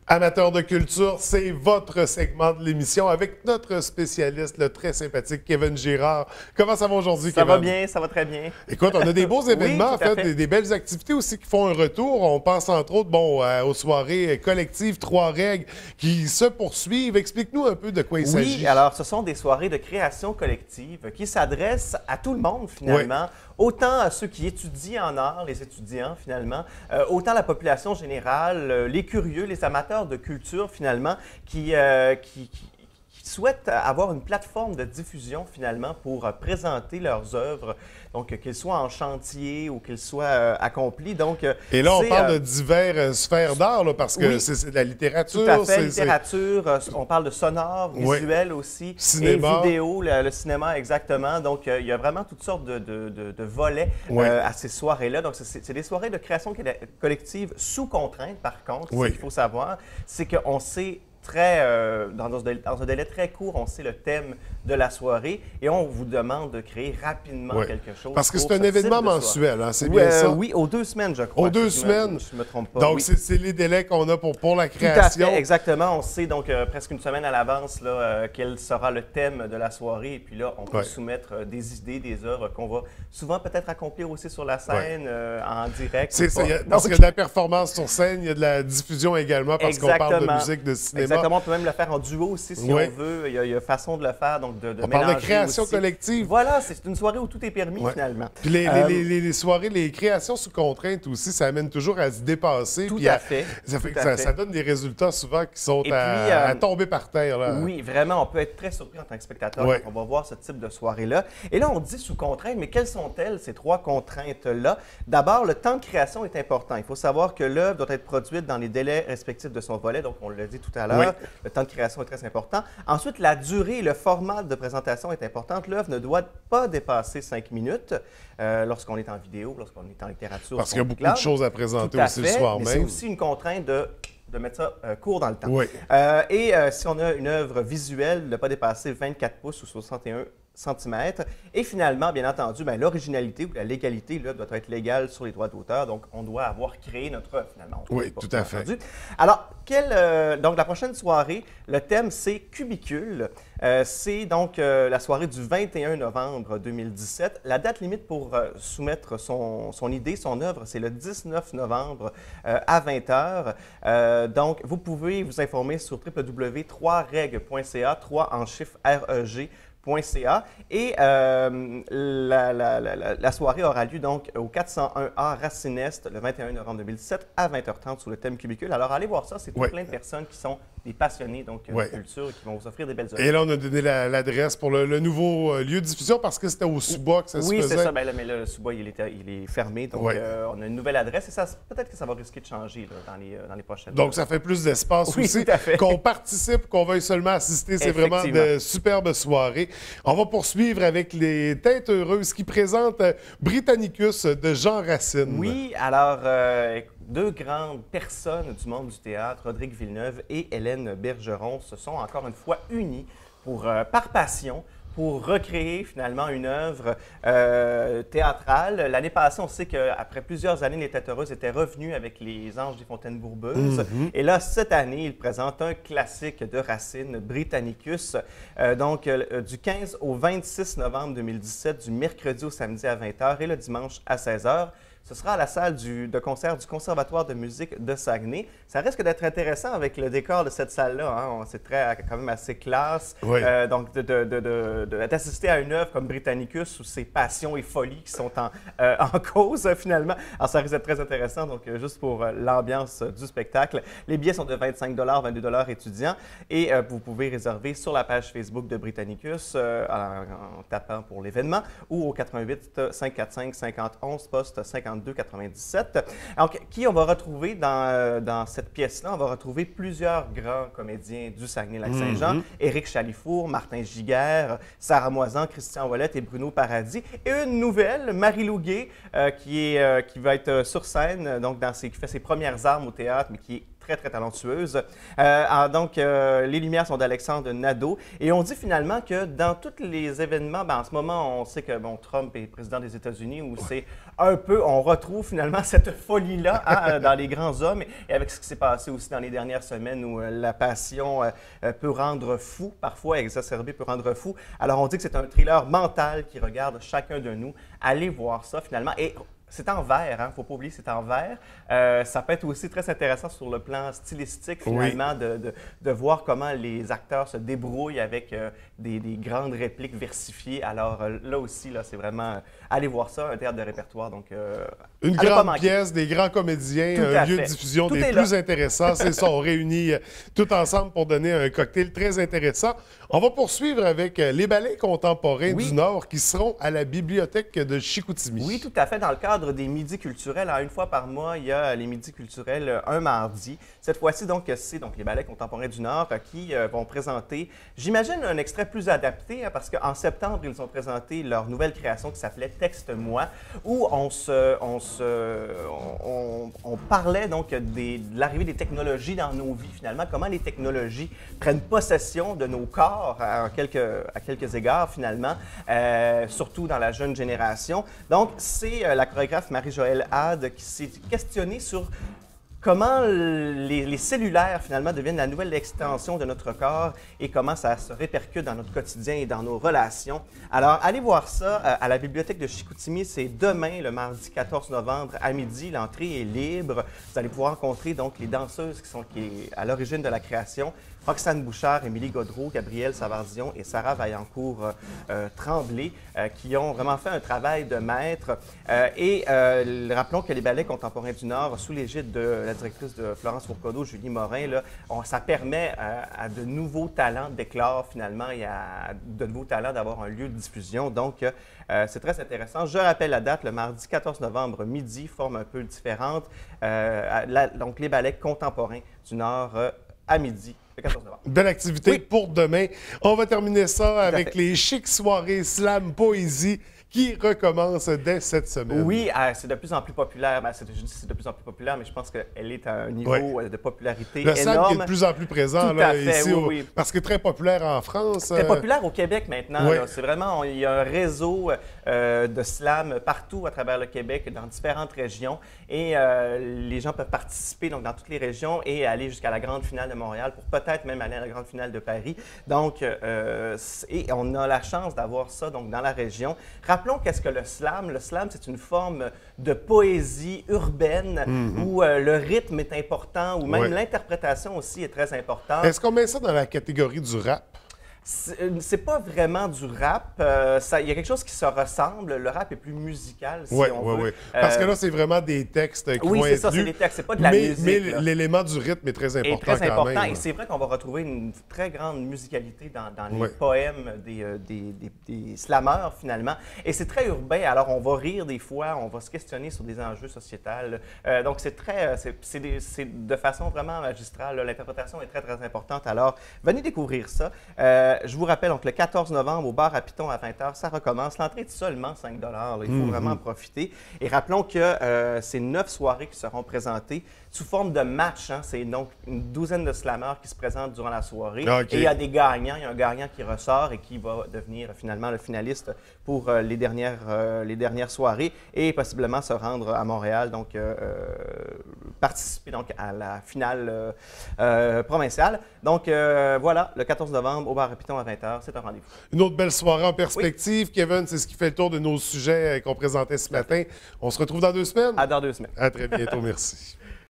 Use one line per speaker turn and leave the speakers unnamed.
Amateurs de culture, c'est votre segment de l'émission avec notre spécialiste, le très sympathique Kevin Girard. Comment ça va aujourd'hui, Kevin?
Ça va bien, ça va très bien.
Écoute, on a des beaux événements,
Oui,
en fait, des belles activités aussi qui font un retour. On pense entre autres aux soirées collectives Trois Règles qui se poursuivent. Explique-nous un peu de quoi il s'agit.
Oui, alors ce sont des soirées de création collective qui s'adressent à tout le monde finalement. Oui. Autant à ceux qui étudient en art, les étudiants finalement, autant la population générale, les curieux, les amateurs de culture finalement, qui souhaitent avoir une plateforme de diffusion finalement pour présenter leurs œuvres, donc qu'elles soient en chantier ou qu'elles soient accomplies. Donc,
et là, on parle de diverses sphères d'art, parce que oui, c'est de la littérature.
Tout à fait, littérature, on parle de sonore, visuel aussi,
cinéma.
Et vidéo, le cinéma exactement. Donc, il y a vraiment toutes sortes de volets à ces soirées-là. Donc, c'est des soirées de création collective sous contrainte, par contre. Ce qu'il faut savoir, c'est qu'on sait dans un délai très court, on sait le thème de la soirée et on vous demande de créer rapidement quelque chose.
Parce que c'est un événement mensuel, hein, c'est bien ça?
Oui, aux 2 semaines, je crois.
Aux 2 semaines?
Je ne me trompe pas.
Donc, c'est les délais qu'on a pour la création.
Tout à fait, exactement. On sait donc presque une semaine à l'avance quel sera le thème de la soirée. Et puis là, on peut soumettre des idées, des œuvres qu'on va souvent peut-être accomplir aussi sur la scène, en direct.
Parce qu'il y a de la performance sur scène, il y a de la diffusion également, parce qu'on parle de musique, de cinéma.
Exactement, on peut même le faire en duo aussi si on veut. Il y a façon de le faire, donc de
on parle de création aussi. Collective.
Voilà, c'est une soirée où tout est permis finalement.
Puis les soirées, les créations sous contrainte aussi, ça amène toujours à se dépasser.
Tout à fait.
Ça donne des résultats souvent qui sont à tomber par terre. Là.
Oui, vraiment, on peut être très surpris en tant que spectateur quand on va voir ce type de soirée-là. Et là, on dit sous contrainte, mais quelles sont-elles, ces 3 contraintes-là? D'abord, le temps de création est important. Il faut savoir que l'œuvre doit être produite dans les délais respectifs de son volet, donc on l'a dit tout à l'heure. Le temps de création est très important. Ensuite, la durée et le format de présentation est important. L'œuvre ne doit pas dépasser 5 minutes lorsqu'on est en vidéo, lorsqu'on est en littérature.
Parce qu'il y a beaucoup de choses à présenter aussi le soir même.
C'est aussi une contrainte de mettre ça court dans le temps. Si on a une œuvre visuelle, ne pas dépasser 24 pouces ou 61 cm. Et finalement, bien entendu, l'originalité ou la légalité doit être légale sur les droits d'auteur. Donc, on doit avoir créé notre œuvre, finalement.
Oui, tout à fait.
Alors, donc, la prochaine soirée, le thème, c'est Cubicule. C'est donc la soirée du 21 novembre 2017. La date limite pour soumettre son idée, son œuvre, c'est le 19 novembre à 20 h. Donc, vous pouvez vous informer sur www.3reg.ca, 3 en chiffre REG. Et la soirée aura lieu donc au 401A Racine Est le 21 novembre 2017 à 20h30 sous le thème Cubicule. Alors, allez voir ça, c'est plein de personnes qui sont des passionnés de culture et qui vont vous offrir des belles œuvres.
Et là, on a donné l'adresse pour le nouveau lieu de diffusion parce que c'était au Sous-Bois que ça se faisait.
Oui, c'est ça. Mais là, le Sous-Bois, il est fermé. Donc, on a une nouvelle adresse et peut-être que ça va risquer de changer dans les prochaines
Donc, ça fait plus d'espace aussi. Qu'on participe, qu'on veuille seulement assister. C'est vraiment de superbes soirées. On va poursuivre avec les Têtes heureuses qui présentent Britannicus de Jean Racine.
Oui, alors, 2 grandes personnes du monde du théâtre, Rodrigue Villeneuve et Hélène Bergeron, se sont encore une fois unies par passion pour recréer finalement une œuvre théâtrale. L'année passée, on sait qu'après plusieurs années, les Têtes heureuses étaient revenus avec les Anges des Fontaines Bourbeuses. Et là, cette année, ils présentent un classique de Racine, Britannicus. Du 15 au 26 novembre 2017, du mercredi au samedi à 20 h et le dimanche à 16 h. Ce sera à la salle de concert du Conservatoire de musique de Saguenay. Ça risque d'être intéressant avec le décor de cette salle-là. Hein. C'est quand même assez classe. Donc, d'assister à une œuvre comme Britannicus où c'est passion et folie qui sont en cause, finalement. Alors, ça risque d'être très intéressant. Donc, juste pour l'ambiance du spectacle. Les billets sont de 25 $, 22 $ étudiants. Et vous pouvez réserver sur la page Facebook de Britannicus en tapant pour l'événement ou au 88 545 5011 poste 50 97. Donc, qui on va retrouver dans cette pièce-là? On va retrouver plusieurs grands comédiens du Saguenay-Lac-Saint-Jean. Éric Chalifour, Martin Giguère, Sarah Moisan, Christian Ouellette et Bruno Paradis. Et une nouvelle, Marie-Lou Guay, qui va être sur scène, donc qui fait ses premières armes au théâtre, mais qui est très, très talentueuse. Donc, les lumières sont d'Alexandre Nadeau. Et on dit finalement que dans tous les événements, en ce moment, on sait que Trump est président des États-Unis, où c'est un peu, on retrouve finalement cette folie-là dans les grands hommes, et avec ce qui s'est passé aussi dans les dernières semaines, où la passion peut rendre fou, parfois exacerbée peut rendre fou. Alors, on dit que c'est un thriller mental qui regarde chacun de nous. Allez voir ça finalement. Et c'est en vert, hein? Il ne faut pas oublier, c'est en vert. Ça peut être aussi très intéressant sur le plan stylistique, finalement, oui, de voir comment les acteurs se débrouillent avec des grandes répliques versifiées. Alors là aussi, là, c'est vraiment... allez voir ça, un théâtre de répertoire. Donc,
une grande pièce, des grands comédiens, un lieu de diffusion des plus intéressants. C'est ça, on réunit tout ensemble pour donner un cocktail très intéressant. On va poursuivre avec les ballets contemporains du Nord qui seront à la bibliothèque de Chicoutimi.
Oui, tout à fait, dans le cadre des midis culturels. Alors, une fois par mois, il y a les midis culturels un mardi. Cette fois-ci, donc, c'est les ballets contemporains du Nord qui vont présenter, j'imagine, un extrait plus adapté, hein, parce qu'en septembre, ils ont présenté leur nouvelle création qui s'appelait Texte-moi, où on parlait donc de l'arrivée des technologies dans nos vies, finalement, comment les technologies prennent possession de nos corps à quelques égards, finalement, surtout dans la jeune génération. Donc, c'est la chorégraphe Marie-Joëlle Hade qui s'est questionnée sur comment les cellulaires, finalement, deviennent la nouvelle extension de notre corps et comment ça se répercute dans notre quotidien et dans nos relations. Alors, allez voir ça à la bibliothèque de Chicoutimi. C'est demain, le mardi 14 novembre, à midi. L'entrée est libre. Vous allez pouvoir rencontrer donc les danseuses qui sont à l'origine de la création. Roxane Bouchard, Émilie Godreau, Gabrielle Savardion et Sarah Vaillancourt-Tremblay, qui ont vraiment fait un travail de maître. Rappelons que les ballets contemporains du Nord, sous l'égide de la directrice de Florence Fourcade, Julie Morin, là, ça permet à de nouveaux talents d'éclore finalement et à de nouveaux talents d'avoir un lieu de diffusion. Donc, c'est très intéressant. Je rappelle la date, le mardi 14 novembre, midi, forme un peu différente. Donc, les ballets contemporains du Nord à midi.
Belle activité pour demain. On va terminer ça avec les chics soirées slam poésie qui recommence dès cette semaine.
Oui, c'est de plus en plus populaire. Je dis c'est de plus en plus populaire, mais je pense qu'elle est à un niveau de popularité énorme.
Le slam qui est de plus en plus présent
Tout à fait,
ici, parce que très populaire en France.
Très populaire au Québec maintenant. C'est vraiment, il y a un réseau de slam partout à travers le Québec, dans différentes régions. Et les gens peuvent participer donc, dans toutes les régions et aller jusqu'à la grande finale de Montréal pour peut-être même aller à la grande finale de Paris. Donc, et on a la chance d'avoir ça donc, dans la région. Rappelons qu'est-ce que le slam. Le slam, c'est une forme de poésie urbaine où le rythme est important, où même l'interprétation aussi est très importante.
Est-ce qu'on met ça dans la catégorie du rap?
C'est pas vraiment du rap. Il y a quelque chose qui se ressemble. Le rap est plus musical, si on veut.
Oui. Parce que là, c'est vraiment des textes qui vont être
c'est ça, c'est des textes. C'est pas de la musique.
Mais l'élément du rythme est très important quand même.
Et c'est vrai qu'on va retrouver une très grande musicalité dans les poèmes des slameurs, finalement. Et c'est très urbain. Alors, on va rire des fois, on va se questionner sur des enjeux sociétals. Donc, c'est de façon vraiment magistrale. L'interprétation est très, très importante. Alors, venez découvrir ça. Je vous rappelle, donc, le 14 novembre, au bar à Piton à 20h, ça recommence. L'entrée est seulement 5 $. Il faut vraiment en profiter. Et rappelons que c'est 9 soirées qui seront présentées sous forme de match. Hein. C'est donc une douzaine de slammeurs qui se présentent durant la soirée. Et il y a des gagnants. Il y a un gagnant qui ressort et qui va devenir finalement le finaliste pour les dernières soirées et possiblement se rendre à Montréal, donc participer donc, à la finale provinciale. Donc voilà, le 14 novembre, au bar à Piton à 20h, c'est un rendez-vous.
Une autre belle soirée en perspective. Kevin, c'est ce qui fait le tour de nos sujets qu'on présentait ce matin. On se retrouve dans 2 semaines?
Dans 2 semaines.
À très bientôt, merci.